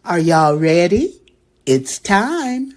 Are y'all ready? It's time.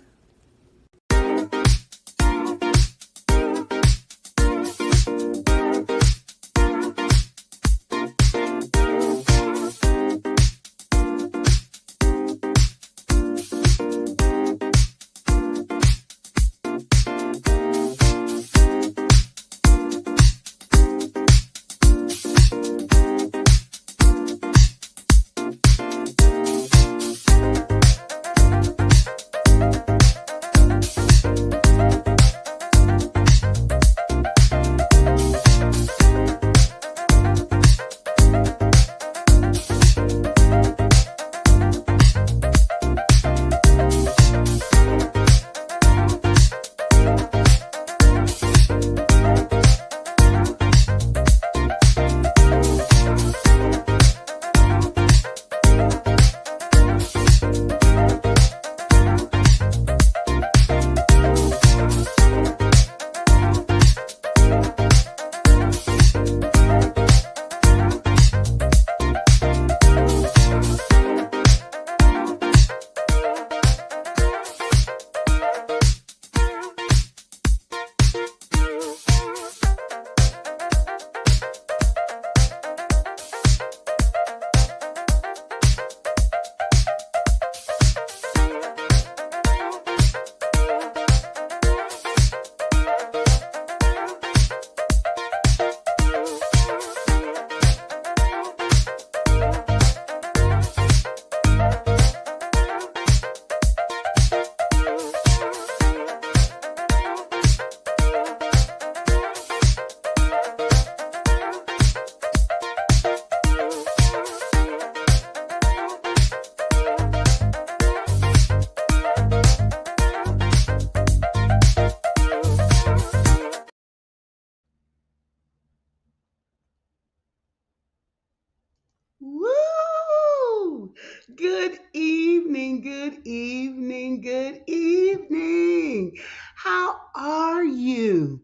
Woo! Good evening, good evening, good evening. How are you?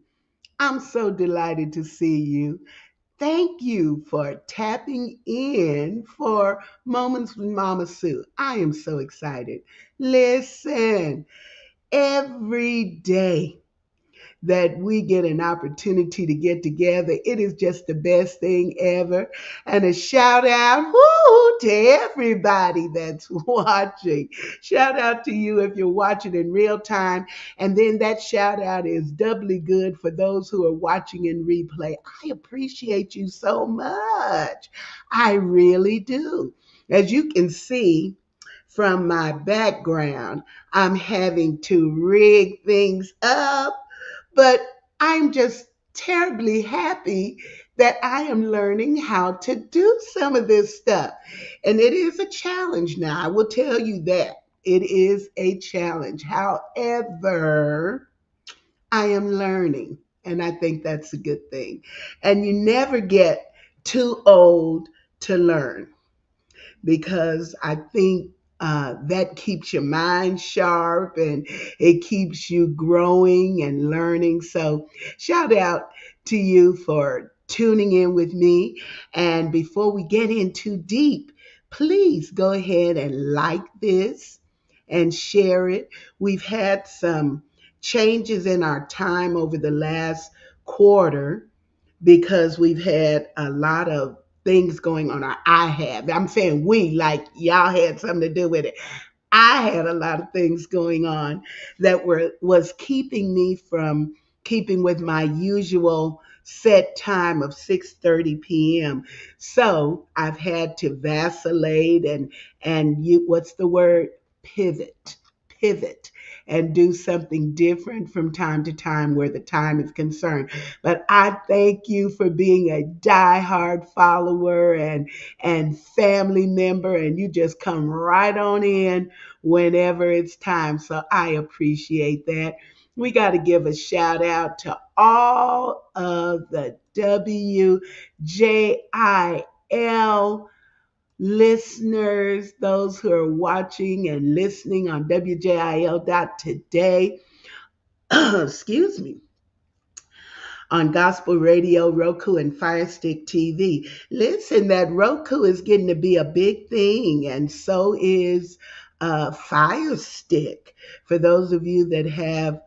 I'm so delighted to see you. Thank you for tapping in for Moments with Mama Sue. I am so excited. Listen, every day that we get an opportunity to get together. It is just the best thing ever. And a shout out to everybody that's watching. Shout out to you if you're watching in real time. And then that shout out is doubly good for those who are watching in replay. I appreciate you so much. I really do. As you can see, from my background, I'm having to rig things up, but I'm just terribly happy that I am learning how to do some of this stuff. And it is a challenge now. I will tell you that. It is a challenge. However, I am learning, and I think that's a good thing. And you never get too old to learn because I think that keeps your mind sharp and it keeps you growing and learning. So, shout out to you for tuning in with me. And before we get in too deep, please go ahead and like this and share it. We've had some changes in our time over the last quarter because we've had a lot of things going on. Or I have. I'm saying we, like y'all had something to do with it. I had a lot of things going on that was keeping me from keeping with my usual set time of 6:30 p.m. So I've had to vacillate and you what's the word? Pivot and do something different from time to time where the time is concerned. But I thank you for being a diehard follower and family member, and you just come right on in whenever it's time. So I appreciate that. We got to give a shout out to all of the WJIL listeners, those who are watching and listening on WJIL today. Excuse me. on Gospel Radio, Roku, and Fire Stick TV. Listen, that Roku is getting to be a big thing, and so is Fire Stick. For those of you that have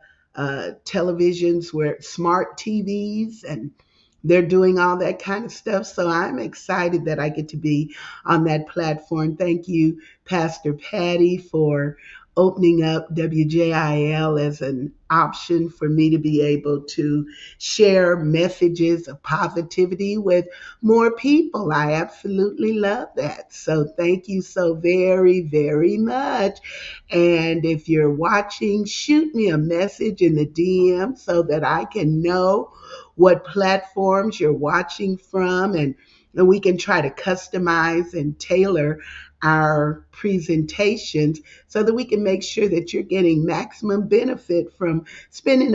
televisions where smart TVs and they're doing all that kind of stuff. So I'm excited that I get to be on that platform. Thank you, Pastor Patty, for opening up WJIL as an option for me to be able to share messages of positivity with more people. I absolutely love that. So thank you so very, very much. And if you're watching, shoot me a message in the DM so that I can know what platforms you're watching from, and we can try to customize and tailor our presentations so that we can make sure that you're getting maximum benefit from spending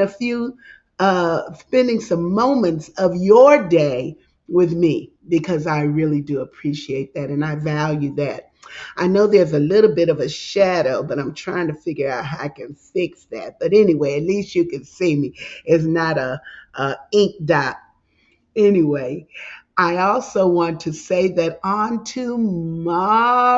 some moments of your day with me, because I really do appreciate that and I value that. I know there's a little bit of a shadow, but I'm trying to figure out how I can fix that. But anyway, at least you can see me. It's not a ink dot. Anyway, I also want to say that on tomorrow,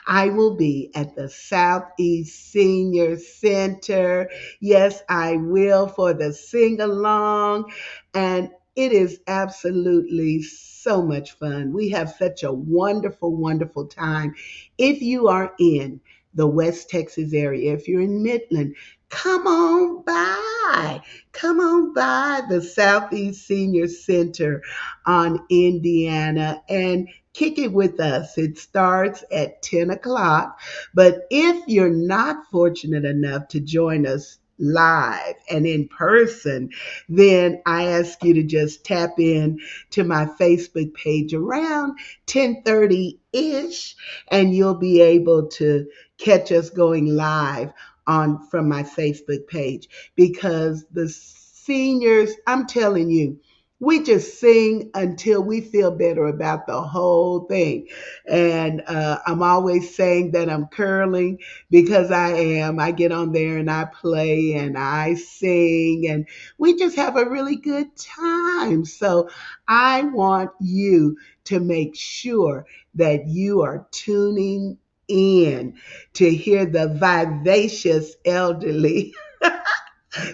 I will be at the Southeast Senior Center. Yes, I will, for the sing along. And it is absolutely so much fun. We have such a wonderful, wonderful time. If you are in the West Texas area, if you're in Midland, come on by. Come on by the Southeast Senior Center on Indiana and kick it with us. It starts at 10 o'clock. But if you're not fortunate enough to join us live and in person, then I ask you to just tap in to my Facebook page around 10:30-ish, and you'll be able to catch us going live on from my Facebook page, because the seniors, I'm telling you, we just sing until we feel better about the whole thing. And I'm always saying that I'm curling, because I am. I get on there and I play and I sing, and we just have a really good time. So I want you to make sure that you are tuning in to hear the vivacious elderly.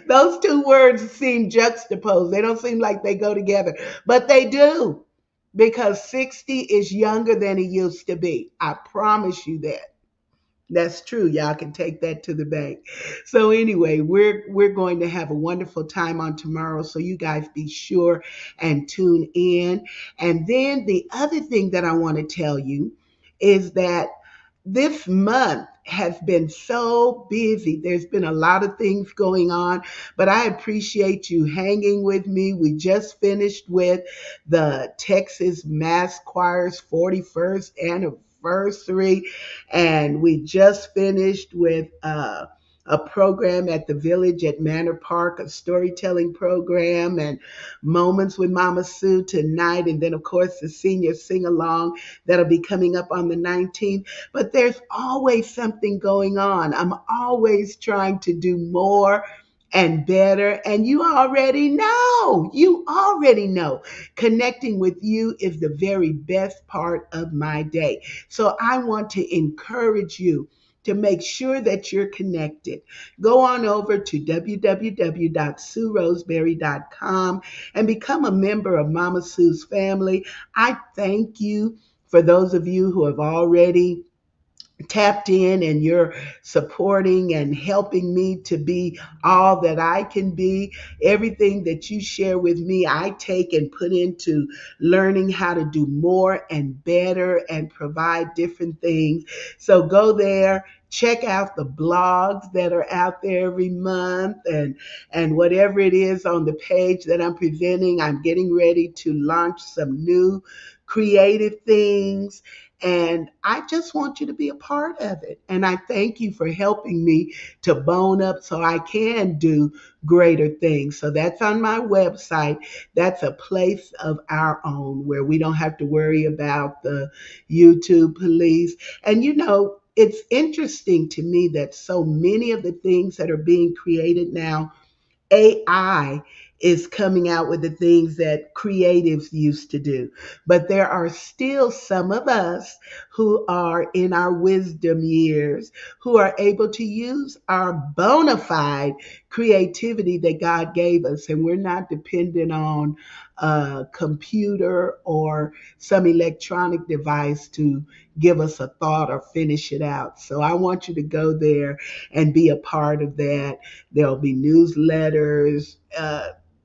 Those two words seem juxtaposed. They don't seem like they go together, but they do, because 60 is younger than it used to be. I promise you that. That's true. Y'all can take that to the bank. So anyway, we're going to have a wonderful time on tomorrow. So you guys be sure and tune in. And then the other thing that I want to tell you is that this month has been so busy. There's been a lot of things going on, but I appreciate you hanging with me. We just finished with the Texas Mass Choir's 41st anniversary, and we just finished with a program at the Village at Manor Park, a storytelling program, and Moments with Mama Sue tonight. And then, of course, the senior sing along that'll be coming up on the 19th. But there's always something going on. I'm always trying to do more and better. And you already know, connecting with you is the very best part of my day. So I want to encourage you to make sure that you're connected. Go on over to www.sueroseberry.com and become a member of Mama Sue's family. I thank you for those of you who have already tapped in and you're supporting and helping me to be all that I can be. Everything that you share with me, I take and put into learning how to do more and better and provide different things. So go there. Check out the blogs that are out there every month, and whatever it is on the page that I'm presenting. I'm getting ready to launch some new creative things, and I just want you to be a part of it. And I thank you for helping me to bone up so I can do greater things. So that's on my website. That's a place of our own where we don't have to worry about the YouTube police. And it's interesting to me that so many of the things that are being created now, AI is coming out with the things that creatives used to do. But there are still some of us who are in our wisdom years who are able to use our bona fide creativity that God gave us. And we're not dependent on a computer or some electronic device to give us a thought or finish it out. So I want you to go there and be a part of that. There'll be newsletters,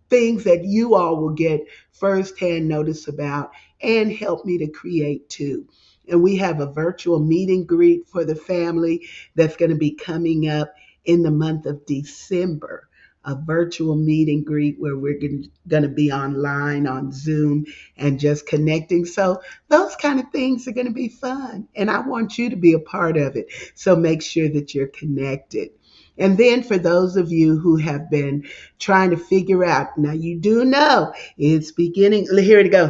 things that you all will get firsthand notice about and help me to create too. And we have a virtual meet and greet for the family that's going to be coming up in the month of December. A virtual meet and greet where we're going to be online on Zoom and just connecting. So, those kind of things are going to be fun. And I want you to be a part of it. So, make sure that you're connected. And then for those of you who have been trying to figure out, now you do know it's beginning. Here it go.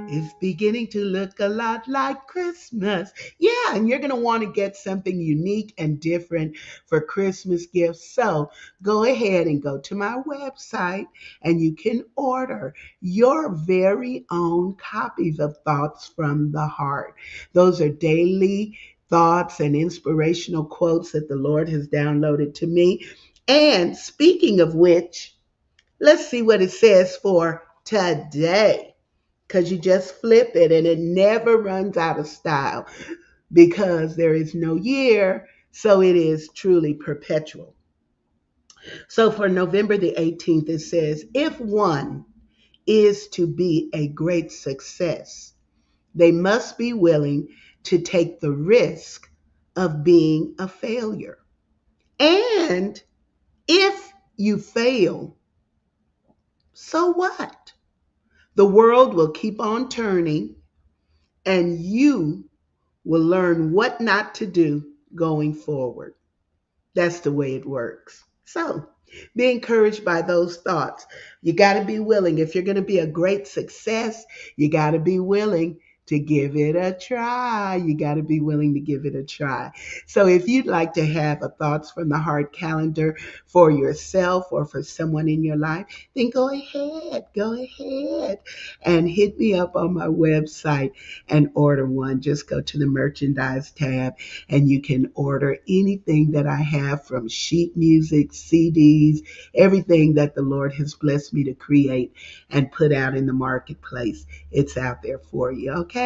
It's beginning to look a lot like Christmas. Yeah, and you're going to want to get something unique and different for Christmas gifts. So go ahead and go to my website and you can order your very own copies of Thoughts from the Heart. Those are daily thoughts and inspirational quotes that the Lord has downloaded to me. And speaking of which, let's see what it says for today, because you just flip it and it never runs out of style because there is no year, so it is truly perpetual. So for November the 18th, it says, if one is to be a great success, they must be willing to take the risk of being a failure. And if you fail, so what? The world will keep on turning and you will learn what not to do going forward. That's the way it works. So be encouraged by those thoughts. You got to be willing. If you're going to be a great success, you got to be willing to give it a try. You got to be willing to give it a try. So if you'd like to have a Thoughts from the Heart calendar for yourself or for someone in your life, then go ahead and hit me up on my website and order one. Just go to the merchandise tab and you can order anything that I have, from sheet music, CDs, everything that the Lord has blessed me to create and put out in the marketplace. It's out there for you, okay?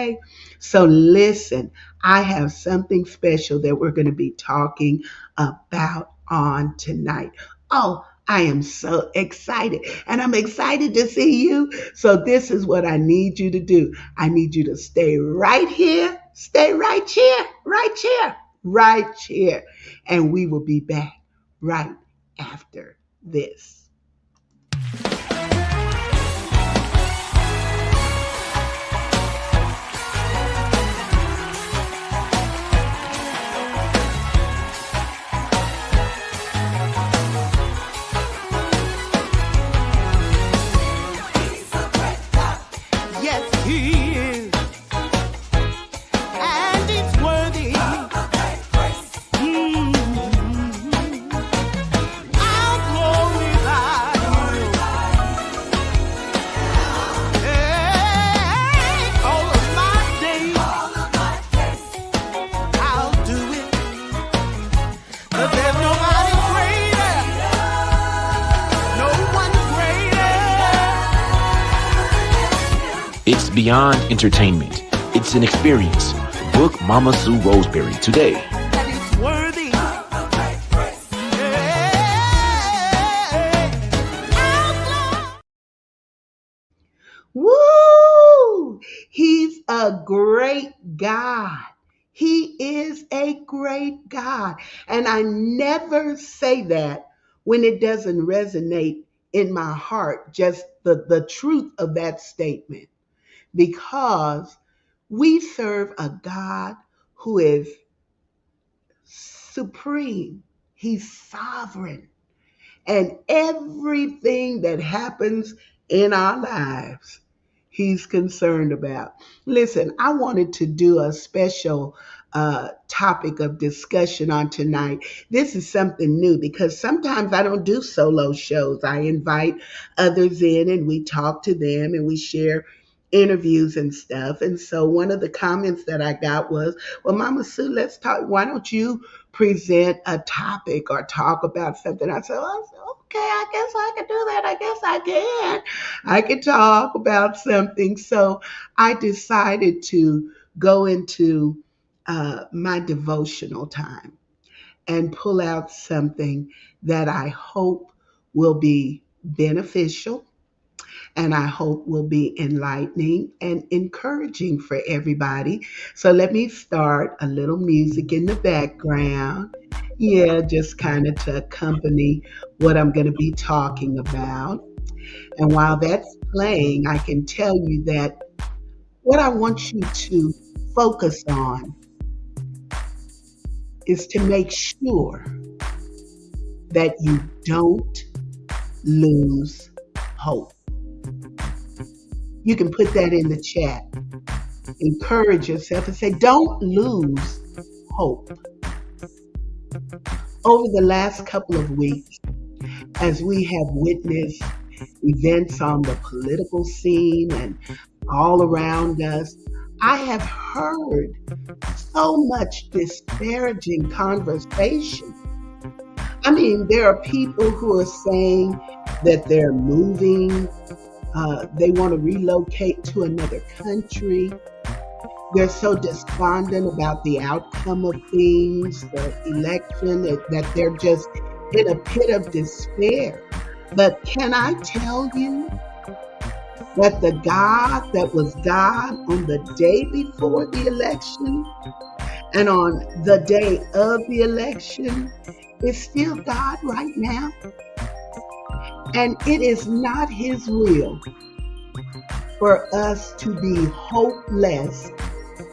So listen, I have something special that we're going to be talking about on tonight. Oh, I am so excited, and I'm excited to see you. So this is what I need you to do. I need you to stay right here, stay right here, right here, right here, and we will be back right after this. Yes, he is, and it's worthy. I'll glorify you. Hey, all of my days, I'll do it. 'Cause there's nobody greater, no one greater. It's beyond entertainment. It's an experience. Book Mama Sue Roseberry today. And it's worthy. Woo! He's a great God. He is a great God. And I never say that when it doesn't resonate in my heart, just the truth of that statement. Because we serve a God who is supreme. He's sovereign. And everything that happens in our lives he's concerned about. Listen, I wanted to do a special topic of discussion on tonight. This is something new because sometimes I don't do solo shows. I invite others in and we talk to them and we share interviews and stuff. And so one of the comments that I got was, well, Mama Sue, let's talk. Why don't you present a topic or talk about something? I said, okay, I guess I can do that. I guess I can. I can talk about something. So I decided to go into my devotional time and pull out something that I hope will be beneficial and I hope will be enlightening and encouraging for everybody. So let me start a little music in the background. Yeah, just kind of to accompany what I'm going to be talking about. And while that's playing, I can tell you that what I want you to focus on is to make sure that you don't lose hope. You can put that in the chat. Encourage yourself and say, don't lose hope. Over the last couple of weeks, as we have witnessed events on the political scene and all around us, I have heard so much disparaging conversation. I mean, there are people who are saying that they're moving, they want to relocate to another country. They're so despondent about the outcome of things, the election, that they're just in a pit of despair. But can I tell you that the God that was God on the day before the election and on the day of the election is still God right now? And it is not his will for us to be hopeless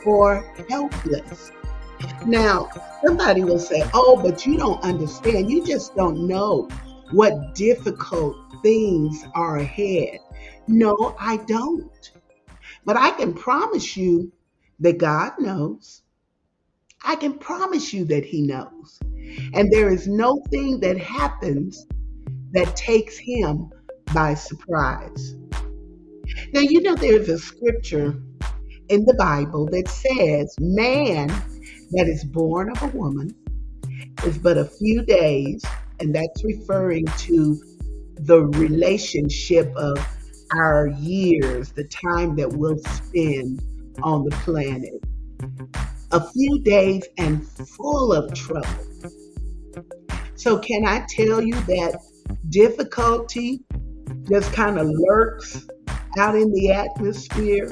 or helpless. Now, somebody will say, oh, but you don't understand. You just don't know what difficult things are ahead. No, I don't. But I can promise you that God knows. I can promise you that he knows. And there is no thing that happens that takes him by surprise. Now, you know, there's a scripture in the Bible that says, man that is born of a woman is but a few days, and that's referring to the relationship of our years, the time that we'll spend on the planet. A few days and full of trouble. So can I tell you that difficulty just kind of lurks out in the atmosphere?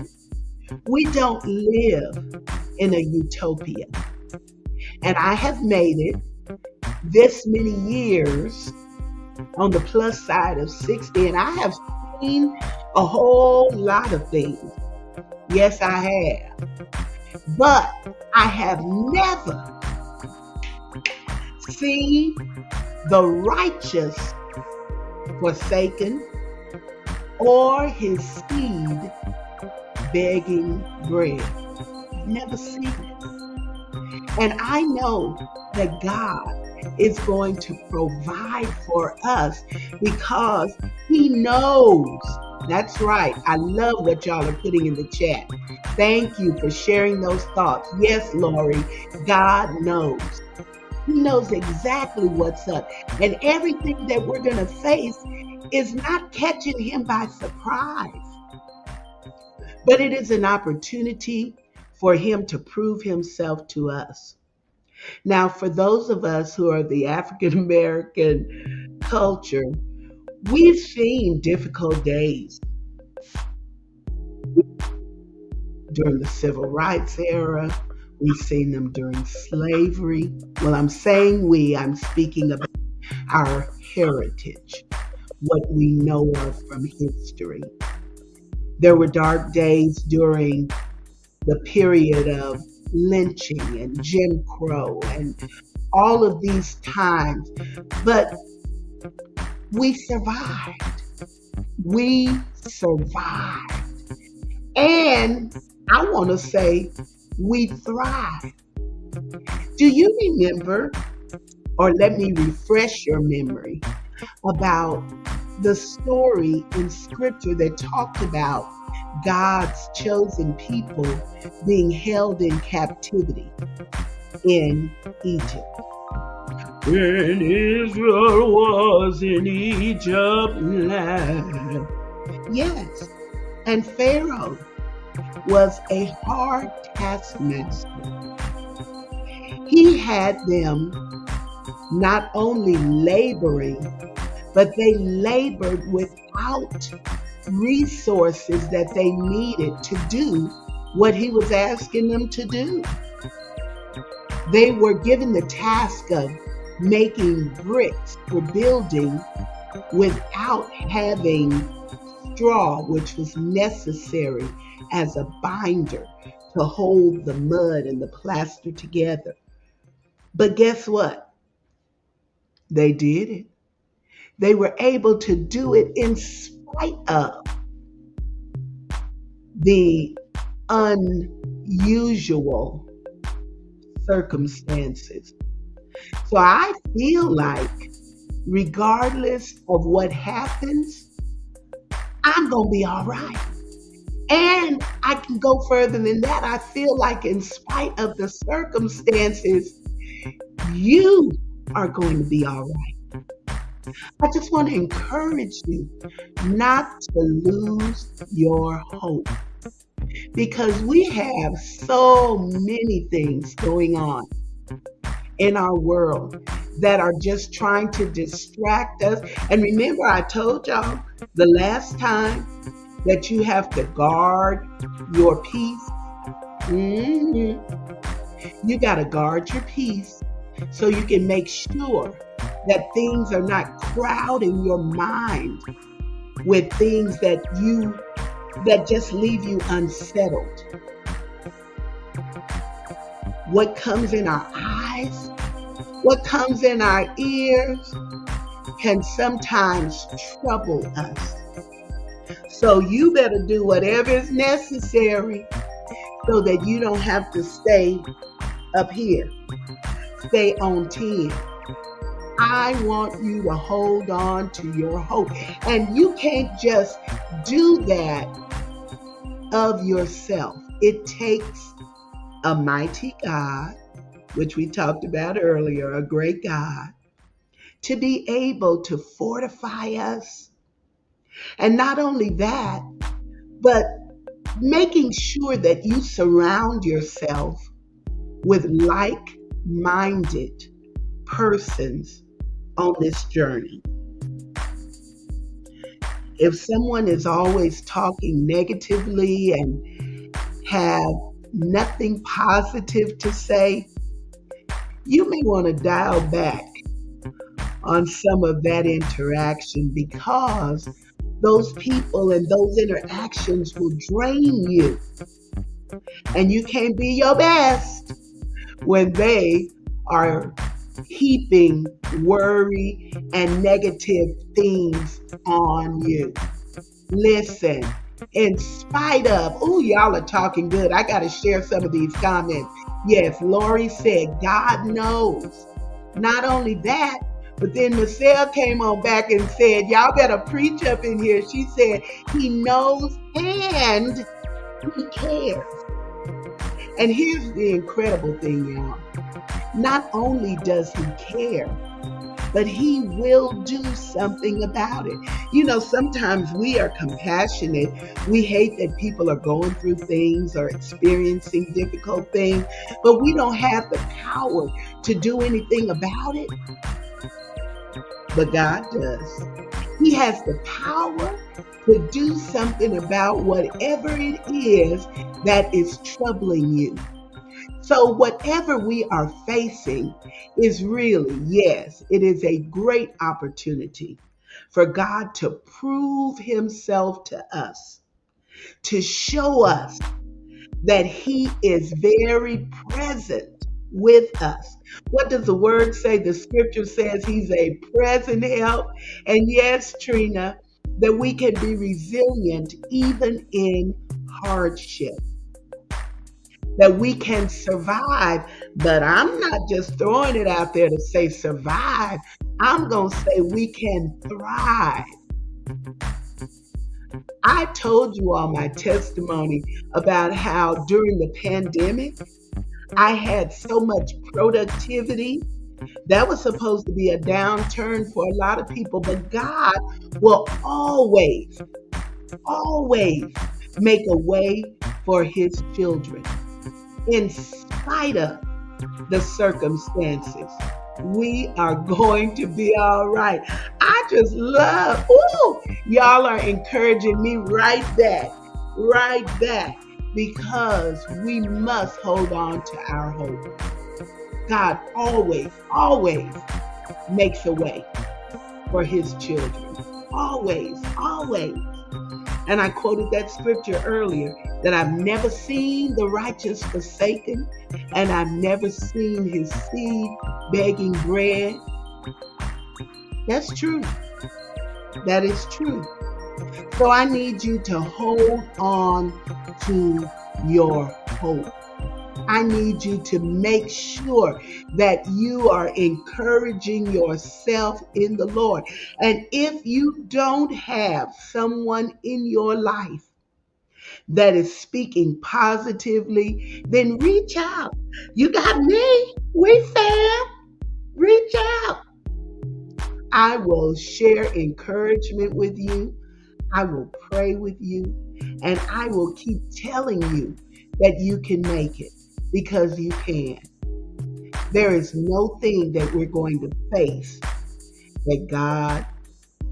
We don't live in a utopia. And I have made it this many years on the plus side of 60, and I have seen a whole lot of things. Yes, I have. But I have never seen the righteous forsaken or his seed begging bread. Never seen it. And I know that God is going to provide for us because he knows. That's right. I love what y'all are putting in the chat. Thank you for sharing those thoughts. Yes, Lori, God knows. He knows exactly what's up. And everything that we're going to face is not catching him by surprise. But it is an opportunity for him to prove himself to us. Now, for those of us who are the African American culture, we've seen difficult days during the civil rights era. We've seen them during slavery. Well, I'm saying I'm speaking about our heritage, what we know of from history. There were dark days during the period of lynching and Jim Crow and all of these times, but we survived. We survived. And I want to say we thrive. Do you remember, or let me refresh your memory, about the story in scripture that talked about God's chosen people being held in captivity in Egypt? When Israel was in Egypt land. Yes, and Pharaoh was a hard taskmaster. He had them not only laboring, but they labored without resources that they needed to do what he was asking them to do. They were given the task of making bricks for building without having straw, which was necessary as a binder to hold the mud and the plaster together. But guess what? They did it. They were able to do it in spite of the unusual circumstances. So I feel like, regardless of what happens, I'm going to be all right. And I can go further than that. I feel like, in spite of the circumstances, you are going to be all right. I just want to encourage you not to lose your hope, because we have so many things going on in our world that are just trying to distract us. And remember, I told y'all the last time that you have to guard your peace. You got to guard your peace so you can make sure that things are not crowding your mind with things that just leave you unsettled. What comes in our eyes, what comes in our ears can sometimes trouble us. So you better do whatever is necessary so that you don't have to stay up here. Stay on 10. I want you to hold on to your hope. And you can't just do that of yourself. It takes a mighty God, which we talked about earlier, a great God, to be able to fortify us. And not only that, but making sure that you surround yourself with like-minded persons on this journey. If someone is always talking negatively and have nothing positive to say, you may want to dial back on some of that interaction, because those people and those interactions will drain you. And you can't be your best when they are heaping worry and negative things on you. Listen, in spite of, y'all are talking good. I got to share some of these comments. Yes, Lori said, God knows. Not only that, but then Michelle came on back and said, y'all better preach up in here. She said, he knows and he cares. And here's the incredible thing, y'all. Not only does he care, but he will do something about it. You know, sometimes we are compassionate. We hate that people are going through things or experiencing difficult things, but we don't have the power to do anything about it. But God does. He has the power to do something about whatever it is that is troubling you. So whatever we are facing is really, yes, it is a great opportunity for God to prove himself to us, to show us that he is very present with us. What does the word say? The scripture says he's a present help. And yes, Trina, that we can be resilient even in hardship, that we can survive. But I'm not just throwing it out there to say survive. I'm going to say we can thrive. I told you all my testimony about how during the pandemic, I had so much productivity. That was supposed to be a downturn for a lot of people, but God will always, always make a way for his children. In spite of the circumstances, we are going to be all right. I just love, y'all are encouraging me right back, because we must hold on to our hope. God always, always makes a way for his children. Always, always. And I quoted that scripture earlier, that I've never seen the righteous forsaken, and I've never seen his seed begging bread. That's true. That is true. So I need you to hold on to your hope. I need you to make sure that you are encouraging yourself in the Lord. And if you don't have someone in your life that is speaking positively, then reach out. You got me. We fam. Reach out. I will share encouragement with you. I will pray with you. And I will keep telling you that you can make it, because you can. There is no thing that we're going to face that God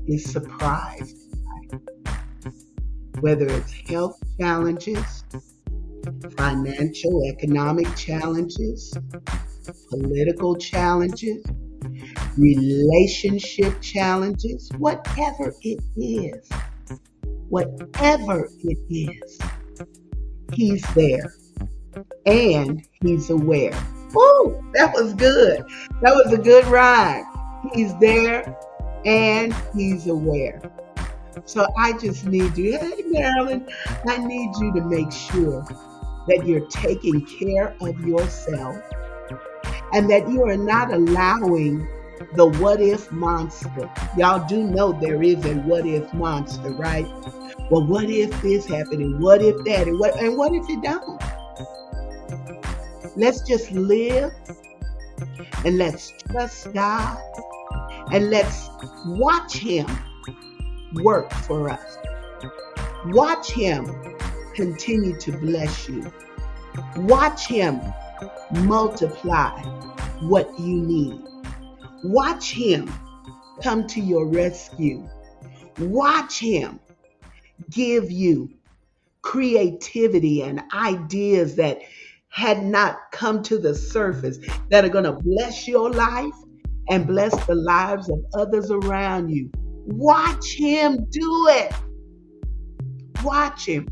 is surprised by. Whether it's health challenges, financial, economic challenges, political challenges, relationship challenges, whatever it is, he's there. And he's aware. Woo, that was good. That was a good rhyme. He's there and he's aware. So I just need you, hey Marilyn, I need you to make sure that you're taking care of yourself, and that you are not allowing the what if monster. Y'all do know there is a what if monster, right? Well, what if this happened, and what if that, and what if it don't? Let's just live, and let's trust God, and let's watch him work for us. Watch him continue to bless you. Watch him multiply what you need. Watch him come to your rescue. Watch him give you creativity and ideas that had not come to the surface, that are going to bless your life and bless the lives of others around you. Watch him do it. Watch him.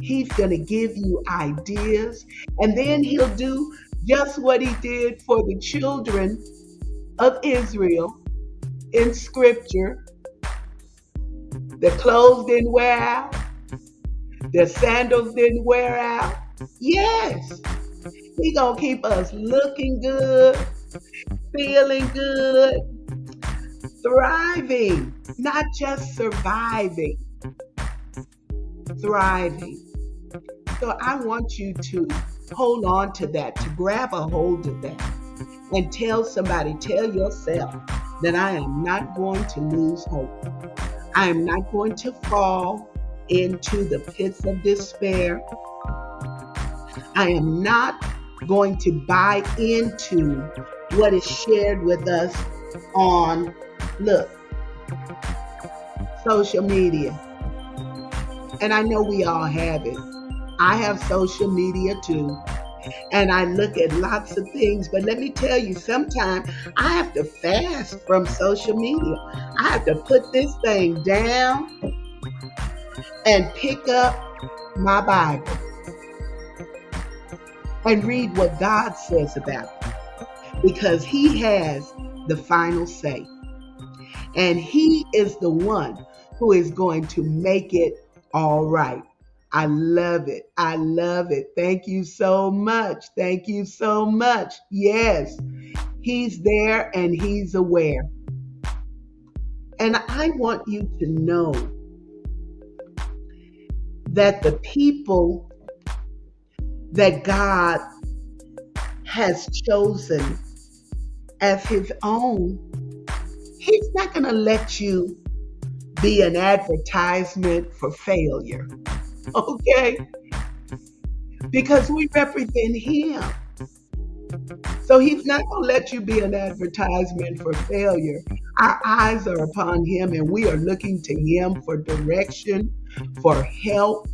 He's going to give you ideas, and then he'll do just what he did for the children of Israel in scripture. Their clothes didn't wear out. Their sandals didn't wear out. Yes, he's going to keep us looking good, feeling good, thriving, not just surviving, thriving. So I want you to hold on to that, to grab a hold of that, and tell somebody, tell yourself that I am not going to lose hope. I am not going to fall into the pits of despair. I am not going to buy into what is shared with us on, social media. And I know we all have it. I have social media too. And I look at lots of things, but let me tell you, sometimes I have to fast from social media. I have to put this thing down and pick up my Bible and read what God says about it, because he has the final say. And he is the one who is going to make it All right. I love it. I love it. Thank you so much. Thank you so much. Yes, he's there and he's aware. And I want you to know that the people that God has chosen as his own, he's not going to let you be an advertisement for failure, okay? Because we represent him. So he's not going to let you be an advertisement for failure. Our eyes are upon him and we are looking to him for direction, for help.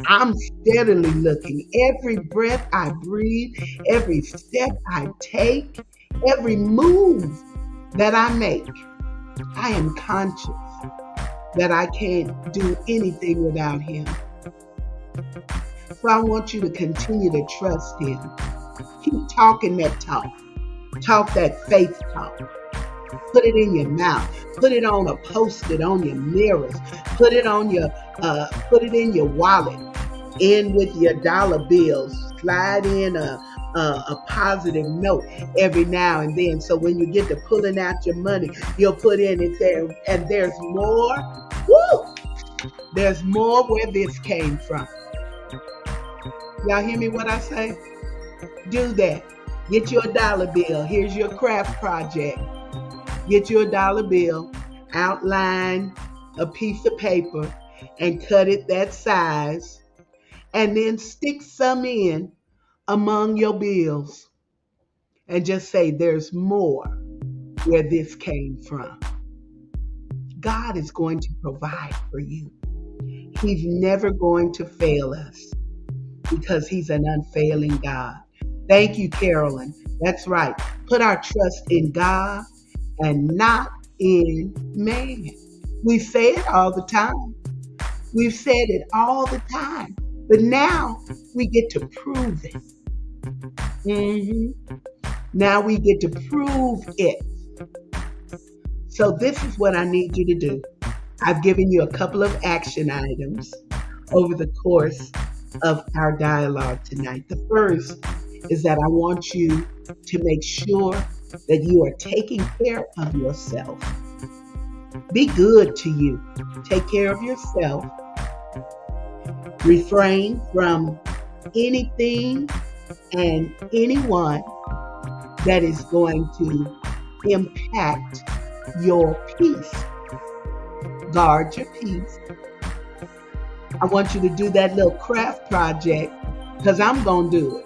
I'm steadily looking. Every breath I breathe, every step I take, every move that I make, I am conscious that I can't do anything without him. So I want you to continue to trust him. Keep talking that talk. Talk that faith talk. Put it in your mouth. Put it on a post-it on your mirrors. Put it in your wallet. In with your dollar bills. Slide in a positive note every now and then. So when you get to pulling out your money, you'll put in and say, and there's more. Woo! There's more where this came from. Y'all hear me what I say? Do that. Get you a dollar bill. Here's your craft project. Get you a dollar bill, outline a piece of paper, and cut it that size, and then stick some in among your bills and just say, there's more where this came from. God is going to provide for you. He's never going to fail us because he's an unfailing God. Thank you, Carolyn. That's right. Put our trust in God and not in man. We say it all the time. We've said it all the time. But now we get to prove it. Now we get to prove it. So this is what I need you to do. I've given you a couple of action items over the course of our dialogue tonight. The first is that I want you to make sure that you are taking care of yourself. Be good to you. Take care of yourself. Refrain from anything and anyone that is going to impact your peace. Guard your peace. I want you to do that little craft project because I'm going to do it.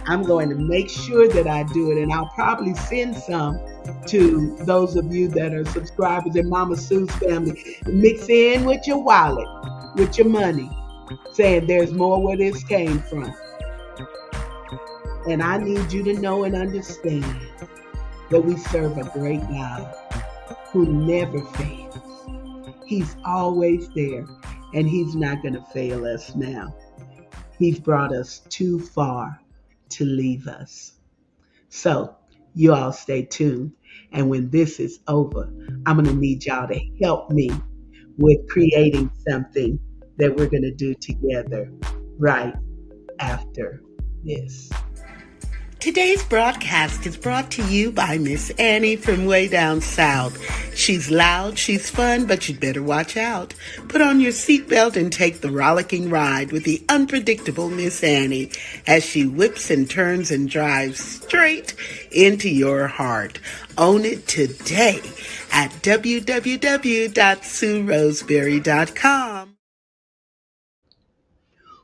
I'm going to make sure that I do it, and I'll probably send some to those of you that are subscribers in Mama Sue's family. Mix in with your wallet, with your money, saying there's more where this came from. And I need you to know and understand that we serve a great God who never fails. He's always there, and he's not going to fail us now. He's brought us too far to leave us. So you all stay tuned. And when this is over, I'm going to need y'all to help me with creating something that we're going to do together right after this. Today's broadcast is brought to you by Miss Annie from way down south. She's loud, she's fun, but you'd better watch out. Put on your seatbelt and take the rollicking ride with the unpredictable Miss Annie as she whips and turns and drives straight into your heart. Own it today at www.sueroseberry.com.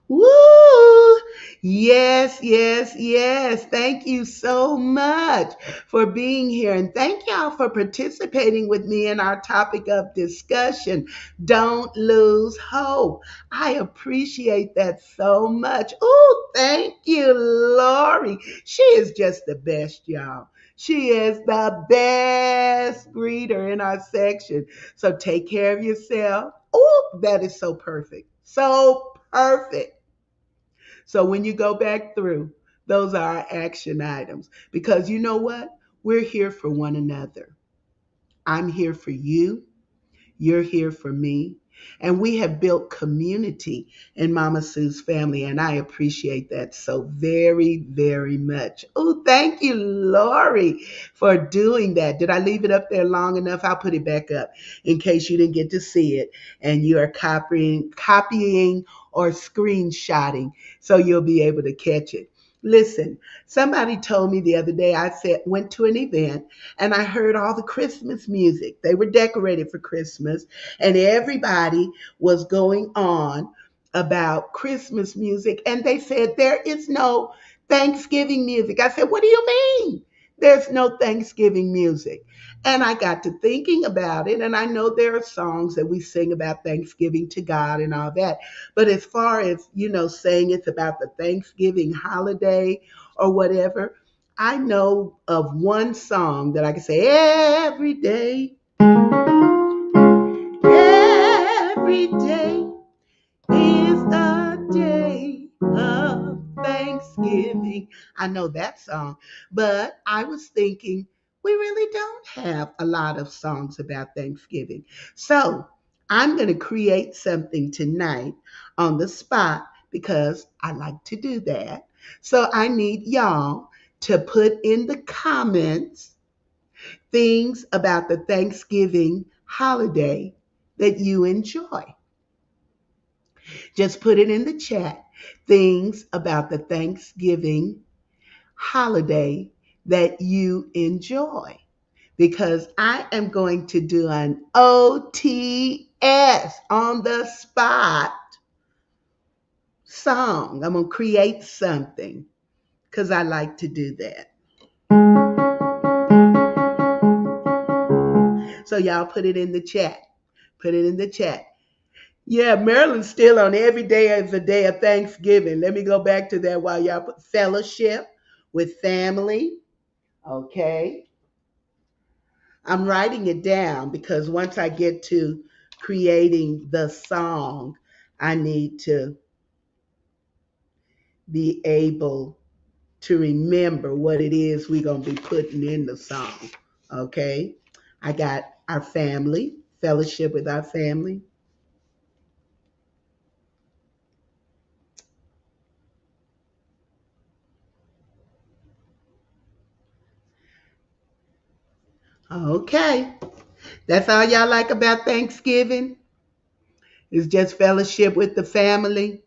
Woo! Yes, yes, yes. Thank you so much for being here. And thank y'all for participating with me in our topic of discussion. Don't lose hope. I appreciate that so much. Oh, thank you, Lori. She is just the best, y'all. She is the best greeter in our section. So take care of yourself. Oh, that is so perfect. So perfect. So when you go back through, those are our action items. Because you know what? We're here for one another. I'm here for you. You're here for me. And we have built community in Mama Sue's family, and I appreciate that so very, very much. Oh, thank you, Lori, for doing that. Did I leave it up there long enough? I'll put it back up in case you didn't get to see it and you are copying or screenshotting so you'll be able to catch it. Listen, somebody told me the other day, I said, went to an event and I heard all the Christmas music. They were decorated for Christmas, and everybody was going on about Christmas music. And they said, there is no Thanksgiving music. I said, what do you mean? There's no Thanksgiving music. And I got to thinking about it. And I know there are songs that we sing about Thanksgiving to God and all that. But as far as, saying it's about the Thanksgiving holiday or whatever, I know of one song that I can say every day, every day is a day of Thanksgiving. I know that song, but I was thinking we really don't have a lot of songs about Thanksgiving. So I'm going to create something tonight on the spot because I like to do that. So I need y'all to put in the comments things about the Thanksgiving holiday that you enjoy. Just put it in the chat. Things about the Thanksgiving holiday that you enjoy. Because I am going to do an OTS on the spot song. I'm going to create something because I like to do that. So y'all put it in the chat. Put it in the chat. Yeah, Maryland's still on every day as a day of Thanksgiving. Let me go back to that while y'all put fellowship with family. Okay. I'm writing it down because once I get to creating the song, I need to be able to remember what it is we're going to be putting in the song. Okay. I got our family, fellowship with our family. Okay. That's all y'all like about Thanksgiving? It's just fellowship with the family,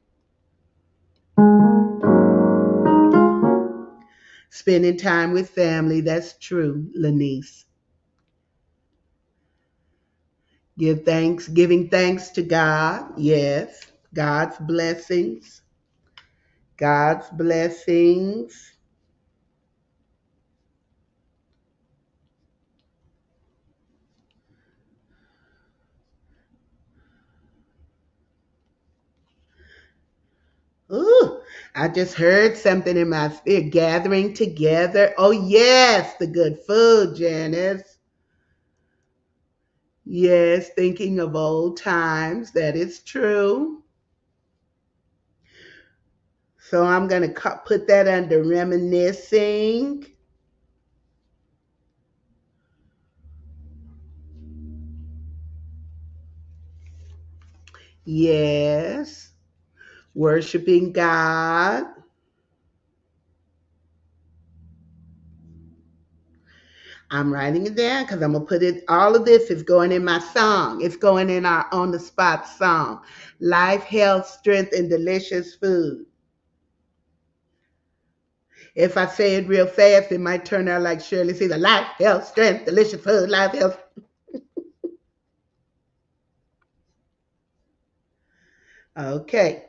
spending time with family. That's true, Lanice. Giving thanks to God. Yes. God's blessings. God's blessings. Ooh, I just heard something in my spirit. Gathering together. Oh, yes, the good food, Janice. Yes, thinking of old times. That is true. So I'm going to put that under reminiscing. Yes, worshiping God. I'm writing it down because I'm gonna put it. All of this is going in my song. It's going in our on the spot song. Life, health, strength, and delicious food. If I say it real fast, it might turn out like Shirley Caesar. Life, health, strength, delicious food. Life, health. Okay,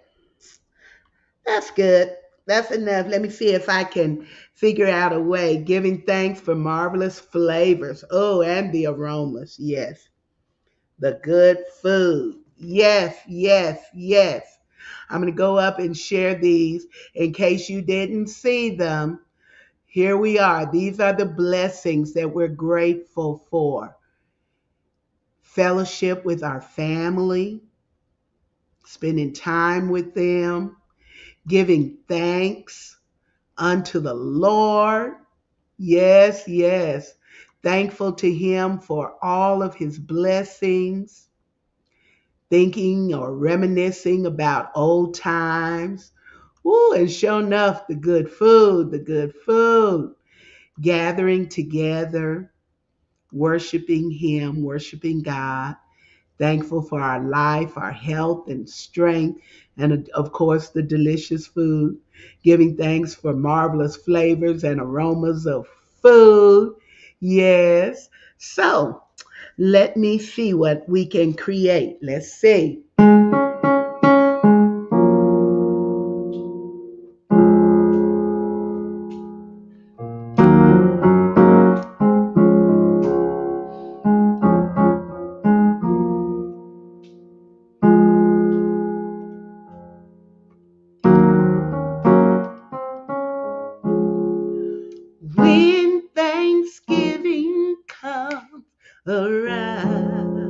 that's good. That's enough. Let me see if I can figure out a way. Giving thanks for marvelous flavors. Oh, and the aromas. Yes. The good food. Yes, yes, yes. I'm going to go up and share these in case you didn't see them. Here we are. These are the blessings that we're grateful for. Fellowship with our family, spending time with them, giving thanks unto the Lord. Yes, yes. Thankful to Him for all of His blessings. thinking or reminiscing about old times. Ooh, and sure enough, the good food, gathering together, worshiping Him, worshiping God, thankful for our life, our health and strength, and of course, the delicious food, giving thanks for marvelous flavors and aromas of food. Yes. So let me see what we can create. Let's see. When Thanksgiving comes around,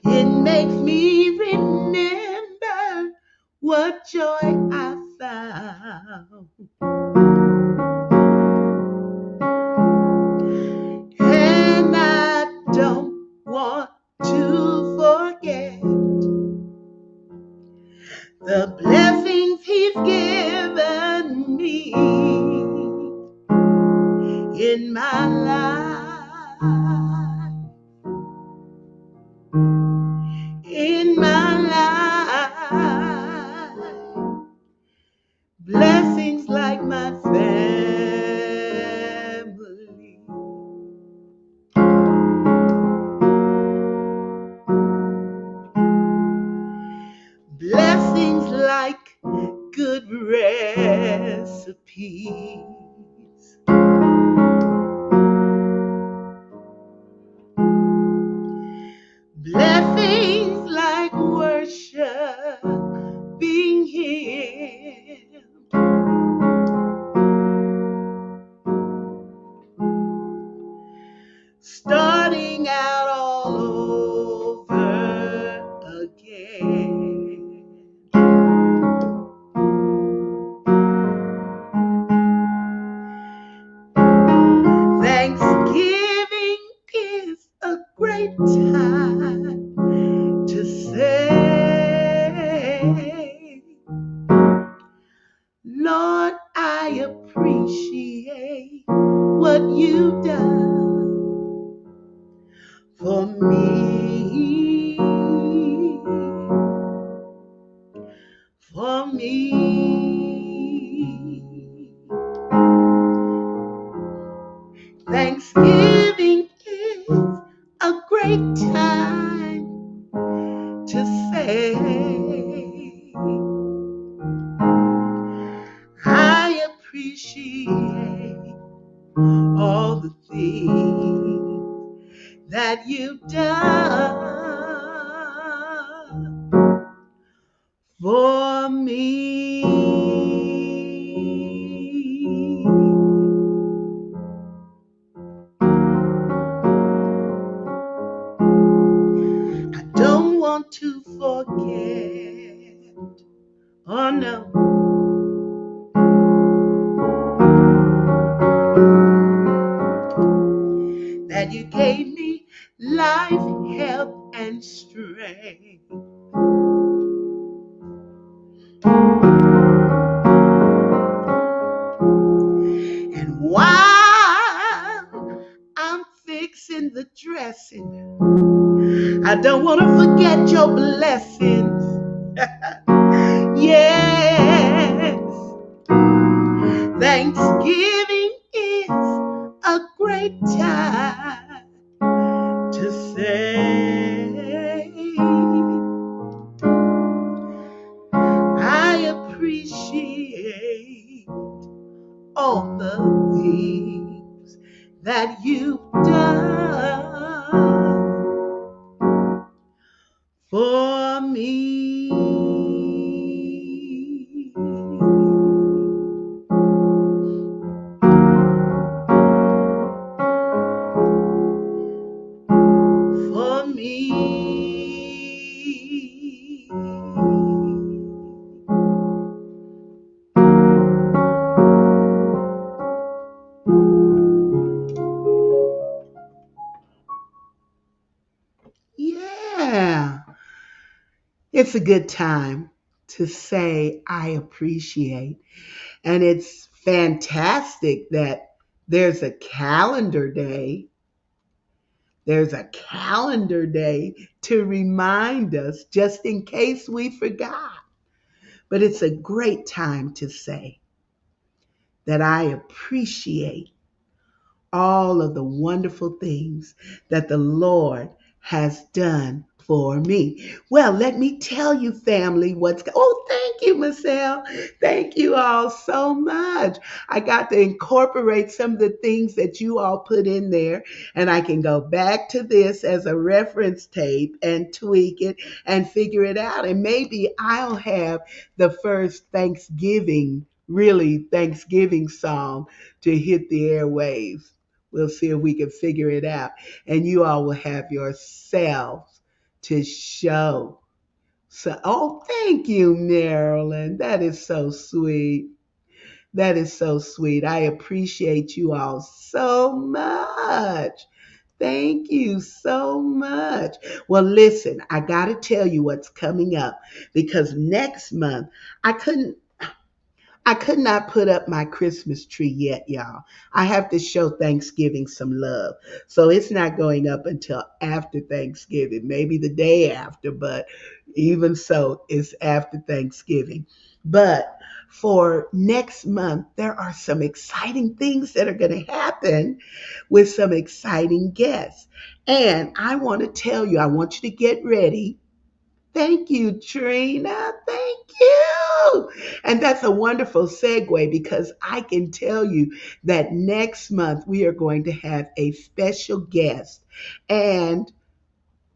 it makes me remember what joy I found. And I don't want to forget the blessings He's given me in my life, in my life. Blessings like my family. Blessings like good recipes. Blessings like worship being Him. Starting out all over again. Thanksgiving is a great time to say, Lord, I appreciate what you've done for me, for me. Thanksgiving is a great time to say, I appreciate all the things that you've done for me. I don't want to forget, oh no, that you gave me life, health, and strength. And while I'm fixing the dressing, I don't want to forget your blessings. Yes, Thanksgiving is a great time to say, I appreciate all the things that you've done for me. For me. It's a good time to say I appreciate. And it's fantastic that there's a calendar day. There's a calendar day to remind us just in case we forgot. But it's a great time to say that I appreciate all of the wonderful things that the Lord has done for me. Well, let me tell you, family, oh, thank you, Marcel. Thank you all so much. I got to incorporate some of the things that you all put in there, and I can go back to this as a reference tape and tweak it and figure it out. And maybe I'll have the first Thanksgiving song to hit the airwaves. We'll see if we can figure it out. And you all will have yourselves to show. So, oh, thank you, Marilyn. That is so sweet. That is so sweet. I appreciate you all so much. Thank you so much. Well, listen, I got to tell you what's coming up because next month I couldn't I could not put up my Christmas tree yet, y'all. I have to show Thanksgiving some love. So it's not going up until after Thanksgiving, maybe the day after, but even so, it's after Thanksgiving. But for next month, there are some exciting things that are going to happen with some exciting guests. And I want to tell you, I want you to get ready. Thank you, Trina. Thank you. And that's a wonderful segue because I can tell you that next month we are going to have a special guest. And,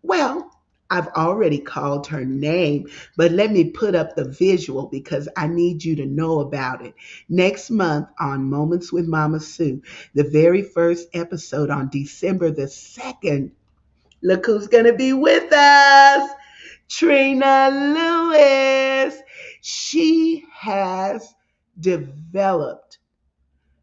well, I've already called her name, but let me put up the visual because I need you to know about it. Next month on Moments with Mama Sue, the very first episode on December the 2nd, look who's going to be with us. Trina Lewis. She has developed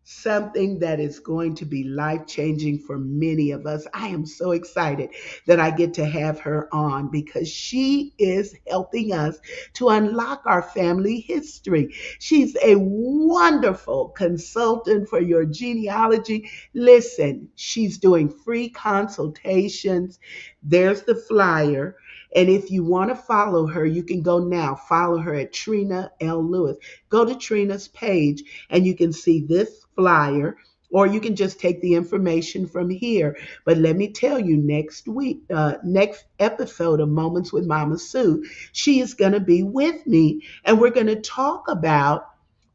something that is going to be life changing for many of us. I am so excited that I get to have her on because she is helping us to unlock our family history. She's a wonderful consultant for your genealogy. Listen, she's doing free consultations. There's the flyer. And if you want to follow her, you can go now. Follow her at Trina L. Lewis. Go to Trina's page and you can see this flyer, or you can just take the information from here. But let me tell you, next episode of Moments with Mama Sue, she is going to be with me, and we're going to talk about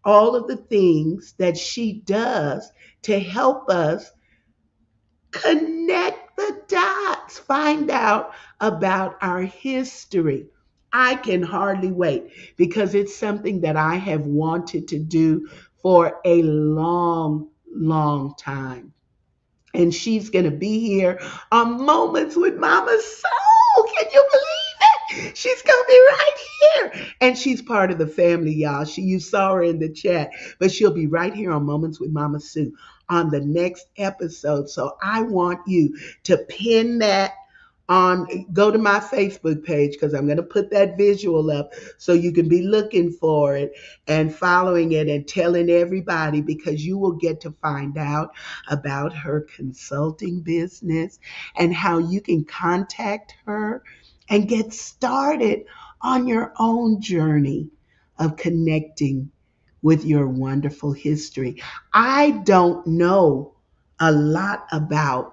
all of the things that she does to help us connect the dots, find out about our history. I can hardly wait because it's something that I have wanted to do for a long, long time. And she's going to be here on Moments with Mama Soul. Can you believe it? She's going to be right here. And she's part of the family, y'all. You saw her in the chat, but she'll be right here on Moments with Mama Sue on the next episode. So I want you to pin that go to my Facebook page because I'm going to put that visual up so you can be looking for it and following it and telling everybody, because you will get to find out about her consulting business and how you can contact her and get started on your own journey of connecting with your wonderful history. I don't know a lot about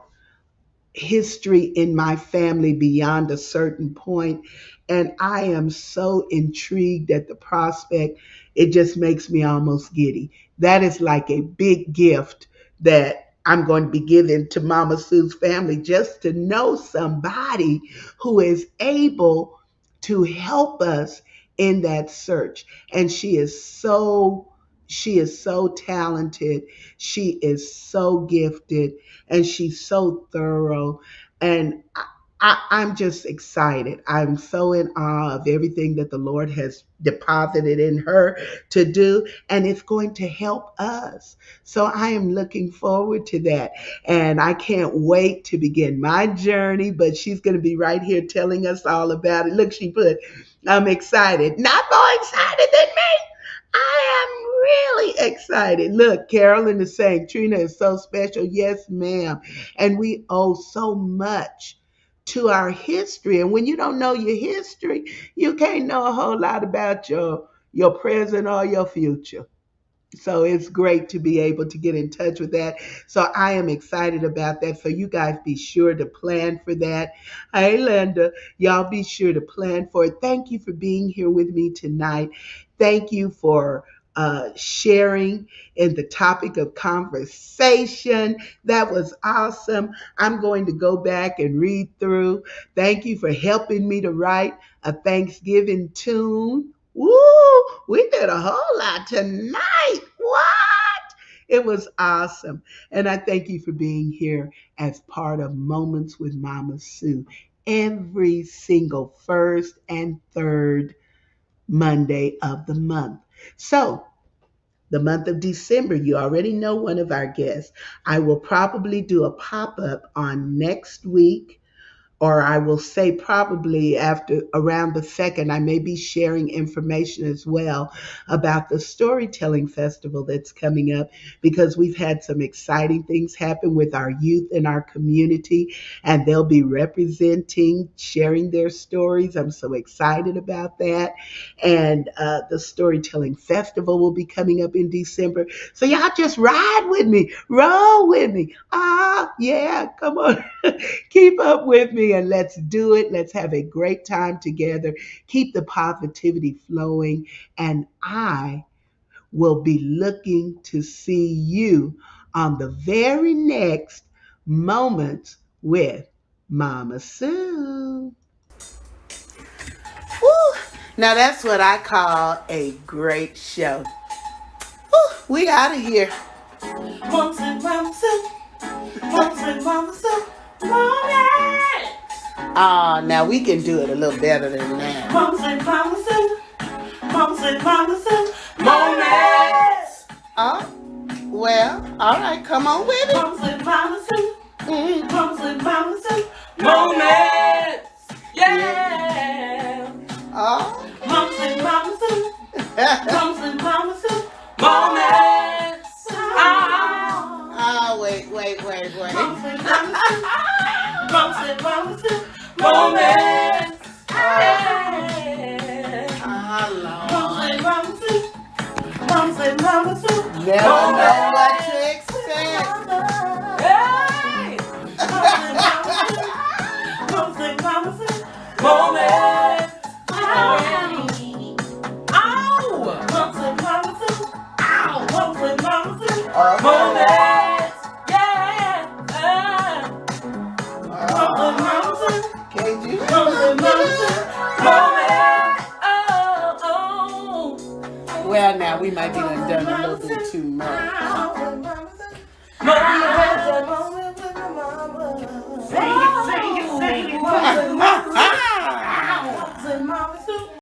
history in my family beyond a certain point, and I am so intrigued at the prospect. It just makes me almost giddy. That is like a big gift that I'm going to be giving to Mama Sue's family, just to know somebody who is able to help us in that search. And she is so talented. She is so gifted and she's so thorough. And I'm just excited. I'm so in awe of everything that the Lord has deposited in her to do, and it's going to help us. So I am looking forward to that. And I can't wait to begin my journey, but she's going to be right here telling us all about it. Look, she put, I'm excited. Not more excited than me. I am really excited. Look, Carolyn is saying Trina is so special. Yes, ma'am. And we owe so much to our history. And when you don't know your history, you can't know a whole lot about your present or your future. So it's great to be able to get in touch with that. So I am excited about that. So you guys be sure to plan for that. Hey, Linda, y'all be sure to plan for it. Thank you for being here with me tonight. Thank you for sharing in the topic of conversation. That was awesome. I'm going to go back and read through. Thank you for helping me to write a Thanksgiving tune. Woo! We did a whole lot tonight. What? It was awesome. And I thank you for being here as part of Moments with Mama Sue every single first and third Monday of the month. So, the month of December, you already know one of our guests. I will probably do a pop up on next week, or I will say probably after around the second, I may be sharing information as well about the storytelling festival that's coming up, because we've had some exciting things happen with our youth in our community, and they'll be representing, sharing their stories. I'm so excited about that. And the storytelling festival will be coming up in December. So y'all just ride with me, roll with me. Ah, yeah, come on. Keep up with me and let's do it. Let's have a great time together. Keep the positivity flowing. And I will be looking to see you on the very next Moments with Mama Sue. Woo! Now that's what I call a great show. Woo! We out of here. Moments with Mama Sue. Moments with Mama Sue. Moments. Ah, now we can do it a little better than that. Moments with Mama Sue. Moments with Mama Sue. Moments. Oh, well, all right, come on with it. Moments with Mama Sue. Moments with Mama Sue. Moments. Yeah. Oh. Moments with Mama Sue. Moments with Mama Sue. Moments. Oh, wait. Moments with Mama Sue. Moments with Mama Sue. Moments. Moments with Mama Sue. Moments with Mama Sue. Never know what to expect. Hey. Moments with Mama Sue. Moments. Ow. Moments with Mama Sue. Ow. Moments with Mama Sue. Moments. Yeah. Moments with Mama Sue. Can't you? Moments with Mama Sue. Moments. Oh. Well, now we might be done a little bit too much. Moments.